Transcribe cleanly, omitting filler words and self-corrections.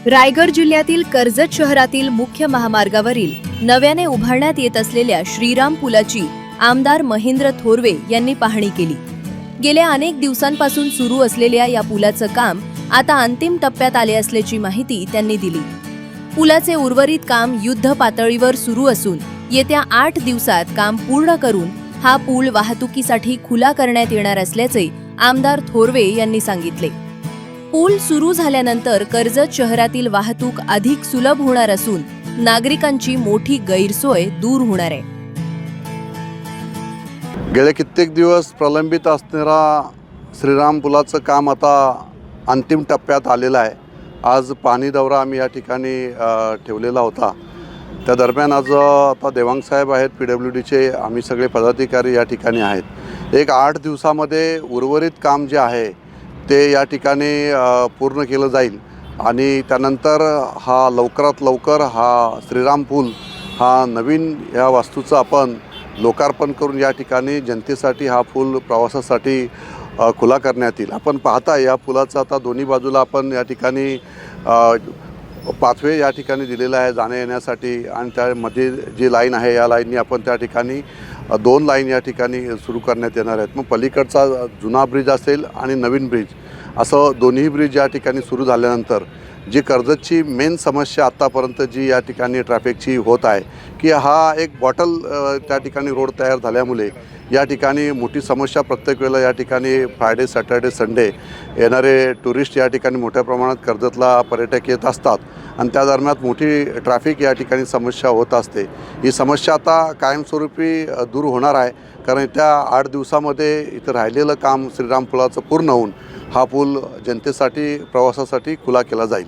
रायगड जिल्ह्यातील कर्जत शहरातील मुख्य महामार्गावरील नव्याने उभारण्यात येत असलेल्या श्रीराम पुलाची आमदार महेंद्र थोरवे यांनी पाहणी केली। गेल्या अनेक दिवसांपासून सुरू असलेल्या या पुलाचं काम आता अंतिम टप्प्यात आले असल्याची माहिती त्यांनी दिली। पुलाचे उर्वरित काम युद्ध पातळीवर सुरू असून येत्या 8 दिवसात काम पूर्ण करून हा पूल वाहतुकीसाठी खुला करण्यात येणार असल्याचे आमदार थोरवे यांनी सांगितले। पूल सुरू झाल्यानंतर कर्जत शहरातील वाहतूक अधिक सुलभ होणार असून नागरिकांची मोठी गैरसोय दूर होणार आहे। गेले कित्येक दिवस प्रलंबित असणारा श्रीराम पुलाचं काम आता अंतिम टप्प्यात आलेलं आहे। आज पाणी दौरा आम्ही या ठिकाणी ठेवलेला होता। त्या दरम्यान आज आता देवांग साहेब आहेत, PWDचे आम्ही सगळे पदाधिकारी या ठिकाणी आहेत। एक 8 दिवसामध्ये उर्वरित काम जे आहे ते या ठिकाणी पूर्ण केलं जाईल आणि त्यानंतर हा लवकरात लवकर हा श्रीराम पूल हा नवीन या वास्तूचं आपण लोकार्पण करून या ठिकाणी जनतेसाठी हा पूल प्रवासासाठी खुला करण्यात येईल। आपण पाहता या पुलाचा आता दोन्ही बाजूला आपण या ठिकाणी पाथवे या ठिकाणी दिलेला आहे जाण्या येण्यासाठी आणि त्यामध्ये जी लाईन आहे या लाईननी आपण त्या ठिकाणी 2 लाईन या ठिकाणी सुरू करण्यात येणार आहेत। मग पलीकडचा जुना ब्रिज असेल आणि नवीन ब्रिज असं दोन्ही ब्रिज या ठिकाणी सुरू झाल्यानंतर जी कर्जतची मेन समस्या आत्तापर्यंत जी या ठिकाणी ट्रॅफिकची होत आहे की हा एक बॉटल त्या ठिकाणी रोड तयार झाल्यामुळे या ठिकाणी मोठी समस्या प्रत्येक वेळेला या ठिकाणी फ्रायडे सॅटर्डे संडे येणारे टुरिस्ट या ठिकाणी मोठ्या प्रमाणात कर्जतला पर्यटक येत असतात आणि त्या दरम्यान मोठी ट्रॅफिक या ठिकाणी समस्या होत असते। ही समस्या आता कायमस्वरूपी दूर होणार आहे कारण त्या 8 दिवसामध्ये इथं राहिलेलं काम श्रीराम पुलाचं पूर्ण होऊन हा पूल जनतेसाठी प्रवासासाठी खुला केला जाईल।